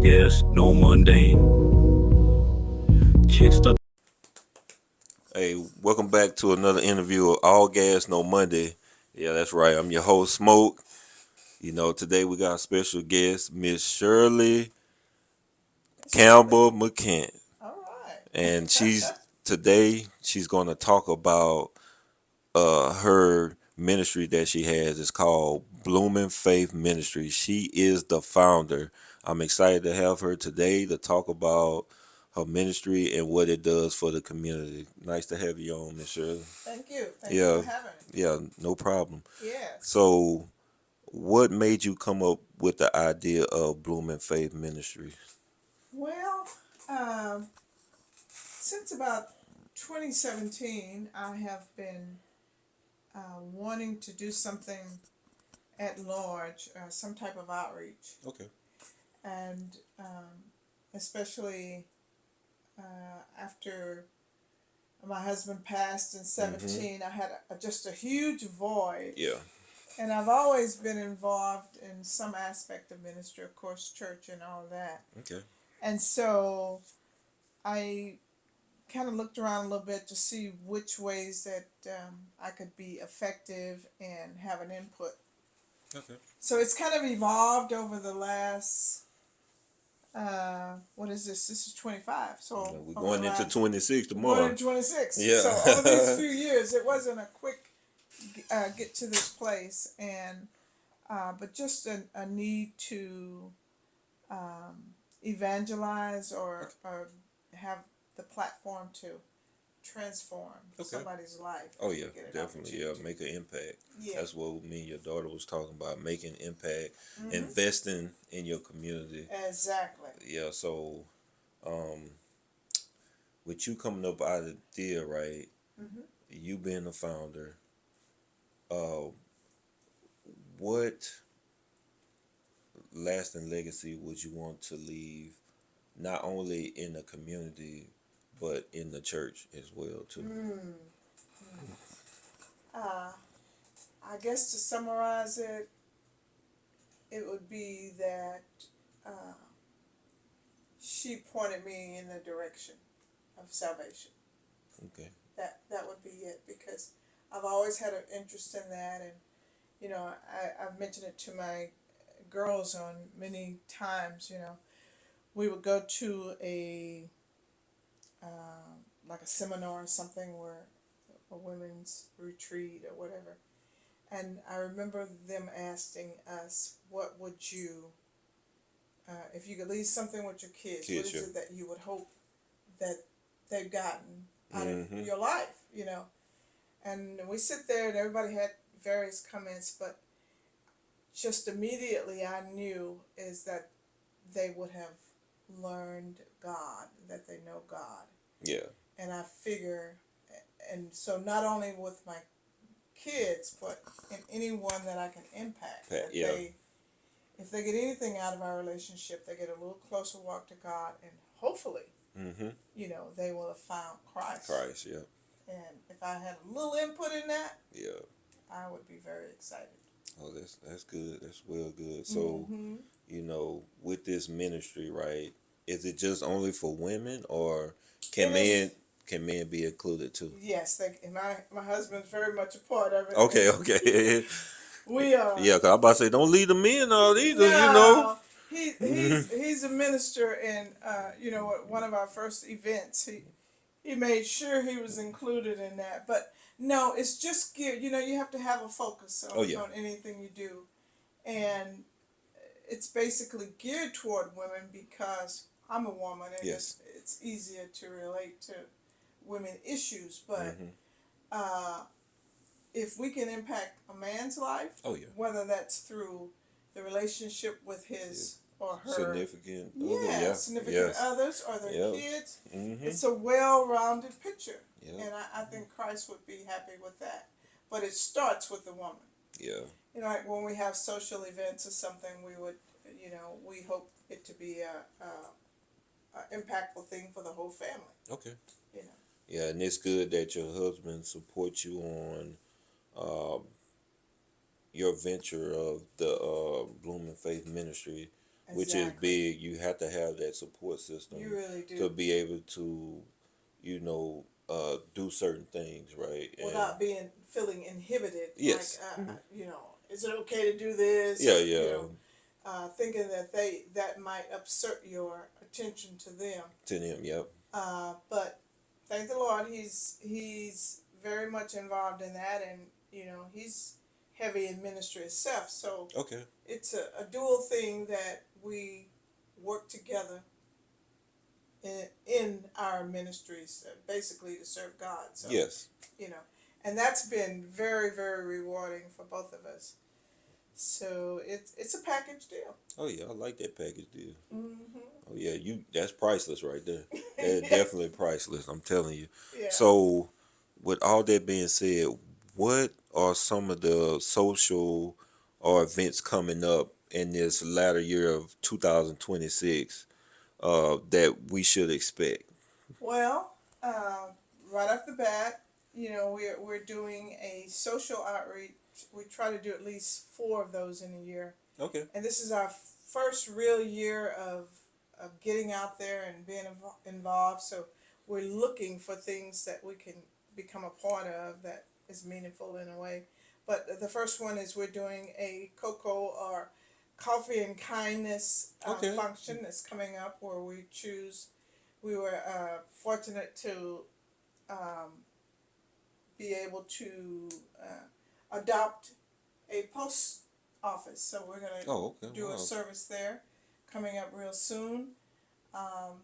Yes, no mundane. Kids start. Hey, welcome back to another interview of All Gas No Monday. Yeah, that's right. I'm your host, Smoke. Today we got a special guest, Miss Shirley Campbell-McCann. All And right. she's going to talk about her ministry that she has. It's called Blooming Faith Ministries. She is the founder. I'm excited to have her today to talk about her ministry and what it does for the community. Nice to have you on, Miss Shirley. Thank you. Thank you Yeah, for having me. yeah, no problem. Yes. So, what made you come up with the idea of Blooming Faith Ministries? Well, um, since about 2017, I have been wanting to do something at large, some type of outreach. Okay. And especially after my husband passed in Mm-hmm. 17, I had just a huge void. Yeah. And I've always been involved in some aspect of ministry, of course, church and all that. Okay. And so I kind of looked around a little bit to see which ways that I could be effective and have an input. Okay. So it's kind of evolved over the last, what is this? This is 25. So We're over the going into last, 26 we're going tomorrow. into 26. Yeah. So over these few years, it wasn't a quick get to this place. And but just a need to evangelize or have the platform to transform Okay. somebody's life. Oh if yeah, you get an definitely. Yeah, opportunity. make an impact. Yeah. That's what me and your daughter was talking about. Making impact, Mm-hmm. investing in your community. Exactly. Yeah. So, um, with you coming up out of the deal, right? Mm-hmm. You being the founder, uh, what lasting legacy would you want to leave, not only in the community, but in the church as well too? Mm. Uh, I guess to summarize it, it would be that uh, she pointed me in the direction of salvation. Okay. That would be it because I've always had an interest in that, and I've mentioned it to my girls on many times. We would go to like a seminar or something where a women's retreat or whatever, and I remember them asking us, "What would you, if you could leave something with your kids, what Kids, is yeah. it that you would hope that they've gotten out of Mm-hmm. your life?" And we sit there and everybody had various comments, but just immediately I knew is that they would have learned God, that they know God. Yeah. And I figure, and so not only with my kids, but in anyone that I can impact, that Yeah. if they get anything out of our relationship, they get a little closer walk to God, and hopefully, Mm-hmm. they will have found Christ. Christ, yeah. And if I had a little input in that, Yeah. I would be very excited. Oh, that's good. That's well good. So, Mm-hmm. with this ministry, right? Is it just only for women, or can It is. men can men be included too? Yes, and my husband's very much a part of it. Okay, okay. We are. Yeah, cause I'm about to say, don't leave the men out either. No, Mm-hmm. he's a minister, and at one of our first events, he made sure he was included in that. But no, it's just geared. You have to have a focus Oh yeah. on anything you do, and it's basically geared toward women because I'm a woman, and Yes. it's easier to relate to women issues. But Mm-hmm. uh, if we can impact a man's life, Oh yeah. whether that's through the relationship with his or her Significant other. Yeah. significant Yes. others or their Yeah. kids, Mm-hmm. it's a well-rounded picture. Yeah. And I think Christ would be happy with that. But it starts with the woman. Yeah. Like when we have social events or something, we hope it to be a impactful thing for the whole family. Okay. You know. Yeah, and it's good that your husband supports you on your venture of the Blooming Faith Ministry. which is Exactly. big. You have to have that support system You really to do. be able to, do certain things, right? And Without being feeling inhibited, like yes, is it okay to do this, yeah, or yeah, thinking that that might upset your attention to them. to them, yep, But thank the Lord, he's very much involved in that, and he's heavy in ministry itself. So okay, it's a dual thing that we work together in our ministries, basically to serve God. So yes, you know, and that's been very, very rewarding for both of us. So it's a package deal. oh yeah, I like that package deal. Hmm. Oh yeah, that's priceless right there. That's Yeah, definitely priceless. I'm telling you. yeah. So, with all that being said, what are some of the social or events coming up in this latter year of 2026 that we should expect? Well, right off the bat, we're doing a social outreach. We try to do at least four of those in a year, Okay. and this is our first real year of getting out there and being involved. So we're looking for things that we can become a part of that is meaningful in a way. But the first one is we're doing a cocoa or coffee and kindness Okay. function that's coming up, where we choose. We were fortunate to um, be able to adopt a post office, so we're going Oh, to okay. do a Wow. service there coming up real soon. Um,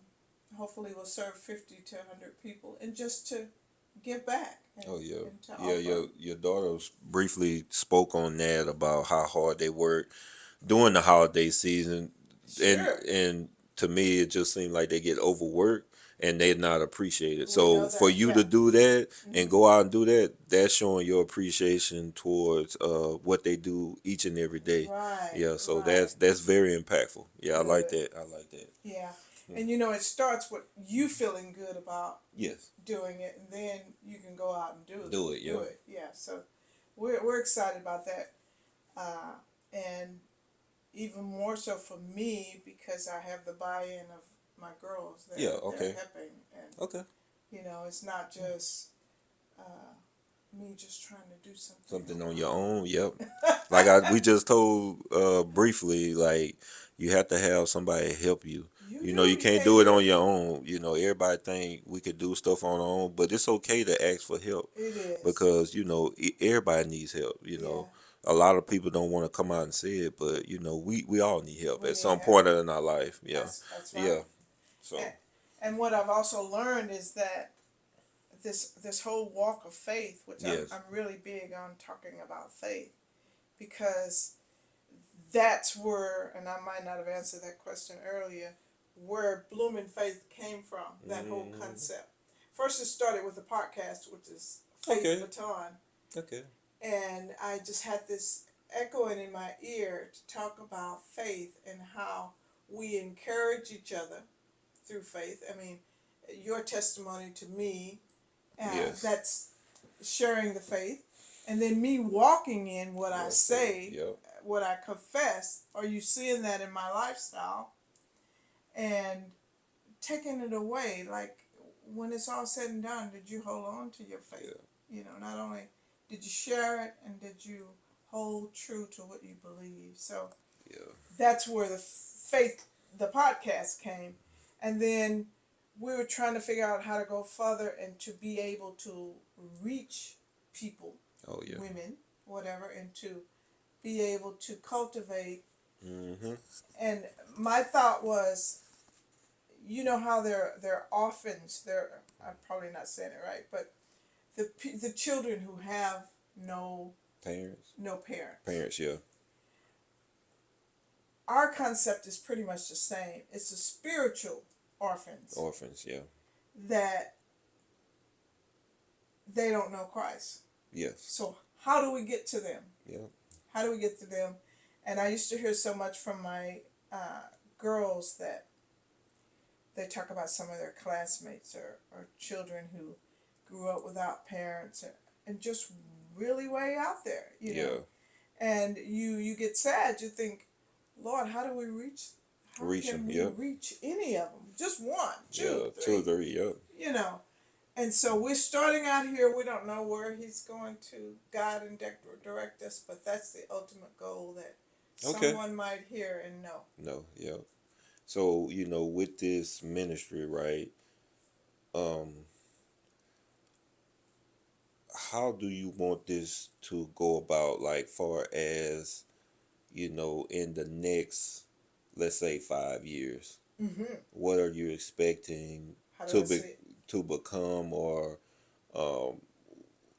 Hopefully, we'll serve 50 to 100 people, and just to give back Oh yeah. and to Yeah, offer. your daughter briefly spoke on that about how hard they work during the holiday season, and Sure, and to me it just seemed like they get overworked and they're not appreciated. we So know for that. you Yeah. to do that and Hmm. go out and do that, that's showing your appreciation towards what they do each and every day. Right, Yeah, so right. that's very impactful. Yeah, I like Good. that. I like that. Yeah. Hmm. And it starts with you feeling good about Yes. doing it, and then you can go out and do it. Do it. Do Yeah. it. Yeah. So we're excited about that, and even more so for me because I have the buy-in of my girls. Yeah. They're Okay. helping, and Okay. it's not just me just trying to do something Something on on my your own. own. Yep. Like we just told briefly, like you have to have somebody help you. You You do. know, you You can't can't do it do on it. your own. Everybody think we could do stuff on our own, but it's okay to ask for help It is. because everybody needs help. Yeah. A lot of people don't want to come out and say it, but we all need help We at need some help. point in our life. Yeah, That's yeah. right. So And and what I've also learned is that this whole walk of faith, which yes, I'm really big on talking about faith, because that's where, and I might not have answered that question earlier, where Blooming Faith came from, that whole mm, concept. First, it started with a podcast, which is Faith okay, Baton, okay, and I just had this echoing in my ear to talk about faith and how we encourage each other through faith. I mean, your testimony to me, yes, that's sharing the faith, and then me walking in what I yes, sir. say, Yep, what I confess. Are you seeing that in my lifestyle and taking it away? Like, when it's all said and done, did you hold on to your faith? yeah, Not only did you share it, and did you hold true to what you believe. So yeah, that's where the podcast came, and then we were trying to figure out how to go further and to be able to reach people, oh yeah, women, whatever, and to be able to cultivate. mm-hmm, And my thought was, how they're orphans. I'm probably not saying it right, but the children who have no parents, no parents. parents, yeah, Our concept is pretty much the same. It's the spiritual orphans orphans, yeah, that they don't know Christ. yes, So how do we get to them? yeah, How do we get to them? And I used to hear so much from my girls that they talk about some of their classmates or children who grew up without parents, and just really way out there. yeah, And you get sad. You think, Lord, how do we reach how Reach can them. we Yep. reach any of them? Just one, two, Yeah. Two or three, three. Yep. you know. And so we're starting out here. We don't know where he's going to guide and direct us, but that's the ultimate goal that Okay. someone might hear and know. No. Yep. So with this ministry, right? Um, how do you want this to go about? Like, far as in the next, let's say, 5 years, Mm-hmm. what are you expecting How do to I be say it? to become, or um,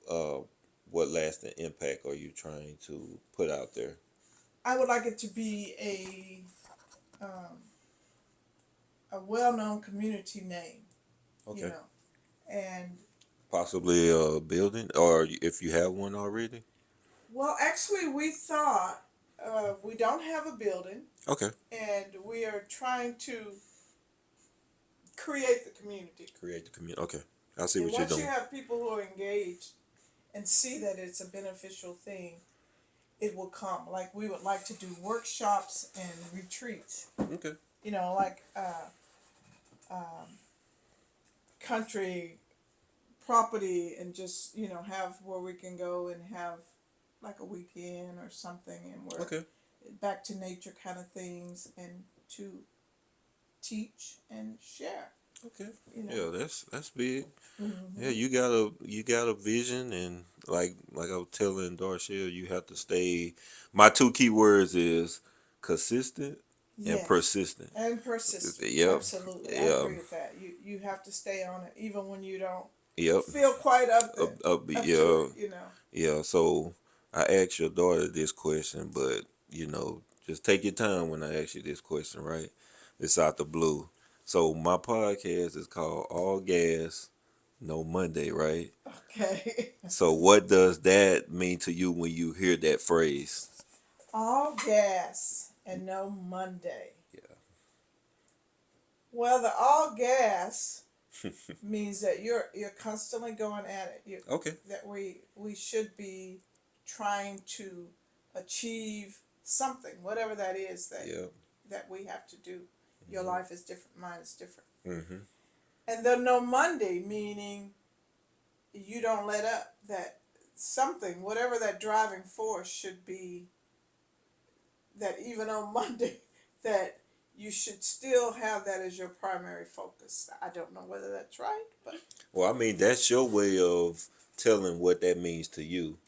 uh, what lasting impact are you trying to put out there? I would like it to be a well-known community name, you Okay. know. And Possibly a building, or if you have one already. well, actually, we thought we don't have a building, Okay. and we are trying to create the community. Create the community. Okay. I see And what you're once you doing. have people who are engaged and see that it's a beneficial thing, it will come. Like we would like to do workshops and retreats. Okay. Like country property, and just have where we can go and have like a weekend or something, and we're Okay. back to nature kind of things, and to teach and share. Okay. You know. Yeah, that's big. Yeah, Mm-hmm. you got a vision, and like I was telling Darchelle, you have to stay. My two key words is consistent and Yes, persistent. and persistent. Yep. Absolutely, I Yeah. agree with that. You have to stay on it even when you don't Yep. feel quite up to Yeah. it. You know. Yeah. So I asked your daughter this question, but just take your time when I ask you this question, right? It's out the blue. So my podcast is called All Gas, No Monday, right? Okay. So what does that mean to you when you hear that phrase? All gas and no Monday. Yeah. Well, the all gas means that you're constantly going at it. Okay. That we should be trying to achieve something, whatever that is Yeah. that we have to do. Your life is different, mine is different. Mm-hmm. And then no Monday, meaning you don't let up. That something, whatever that driving force should be, that even on Monday, that you should still have that as your primary focus. I don't know whether that's right, but Well, I mean, that's your way of telling what that means to you.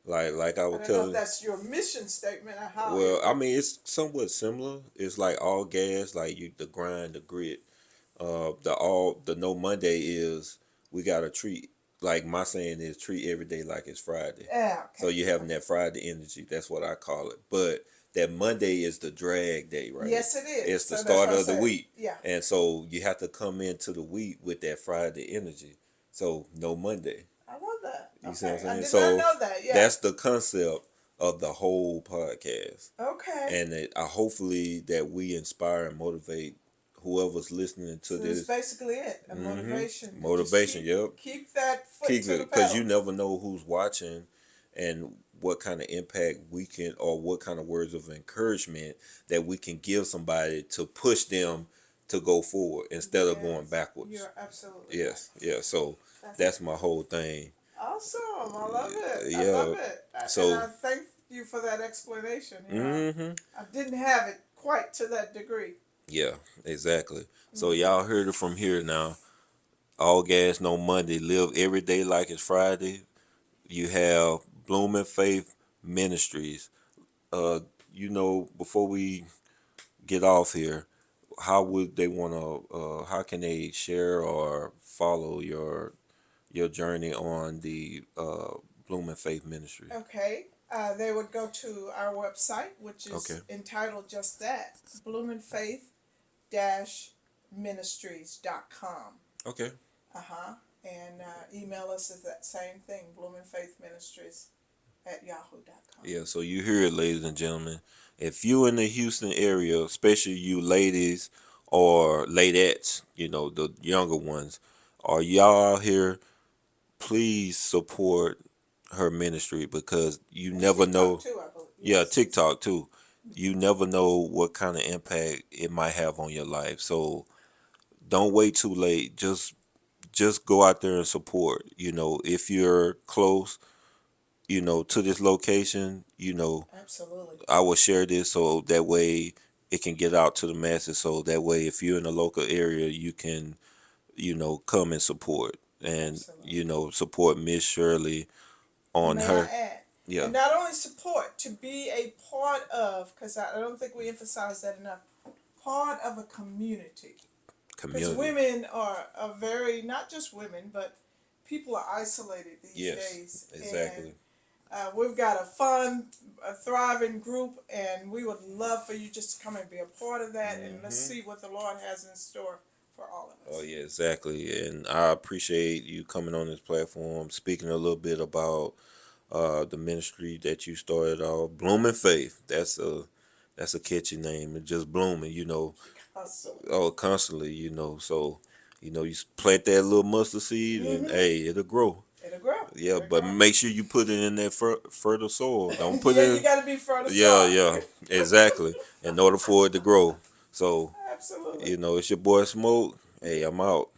Like I I was don't know if telling. that's your mission statement or how it Well, I would. mean, it's somewhat similar. It's like all gas, like the grind, the grit. The no Monday is we gotta treat. Like my saying is treat every day like it's Friday. Yeah, So okay. you're having Okay. that Friday energy. That's what I call it. But that Monday is the drag day, right? Yes, it is. It's the So that's start what I of the said. week. Yeah. And so you have to come into the week with that Friday energy. So no Monday. I love that. You see what I'm Okay. I saying? did not So know that. Yeah. that's the concept of the whole podcast. Okay. And hopefully that we inspire and motivate whoever's listening to So that's this. basically it. A motivation. Just Motivation, yep. keep that foot Keep to it, the because you pedal. never know who's watching and what kind of impact we can, or what kind of words of encouragement that we can give somebody to push them to go forward instead of going Yes. backwards. You're absolutely right. Yes, yeah. So That's that's my whole thing. awesome. I love it. I love Yeah. it. And So, I thank you for that explanation. mm-hmm. I didn't have it quite to that degree. Yeah, exactly. So Mm-hmm. y'all heard it from here now. All gas, no Monday. Live every day like it's Friday. You have Blooming Faith Ministries. Uh, before we get off here, how would they want to? How can they share or follow your journey on the Blooming Faith Ministry? Okay. They would go to our website, which Okay. is entitled just that, bloomingfaith-ministries.com. Okay. Uh-huh. And email us at that same thing, bloomingfaithministries@yahoo.com. Yeah. So you hear it, ladies and gentlemen. If you in the Houston area, especially you ladies or ladettes, the younger ones, are y'all out here? Please support her ministry, because you And never TikTok know. too, I believe. Yeah, Yes. TikTok too. you never know what kind of impact it might have on your life. So don't wait too late. Just go out there and support. If you're close, to this location, Absolutely. I will share this so that way it can get out to the masses. So that way, if you're in the local area, you can, come and support and, Absolutely. support Miss Shirley And on may I her. add, Yeah, and not only support, to be a part of, because I don't think we emphasize that enough, part of a community. Because community. women are very, not just women, but people are isolated these Yes, days. And exactly. we've got a fun, a thriving group, and we would love for you just to come and be a part of that. And let's Hmm. see what the Lord has in store for all of Oh us. yeah, exactly. And I appreciate you coming on this platform, speaking a little bit about the ministry that you started off, Blooming Faith. That's a catchy name. It's just blooming, Constantly. constantly, So, you plant that little mustard seed, and Mm-hmm. hey, it'll grow. It'll grow. Yeah, It'll but grow. make sure you put it in that fertile soil. Don't put Yeah, it you in. got to be fertile Yeah, soil. yeah, exactly. In order for it to grow. So, Absolutely. it's your boy Smoke. Hey, I'm out.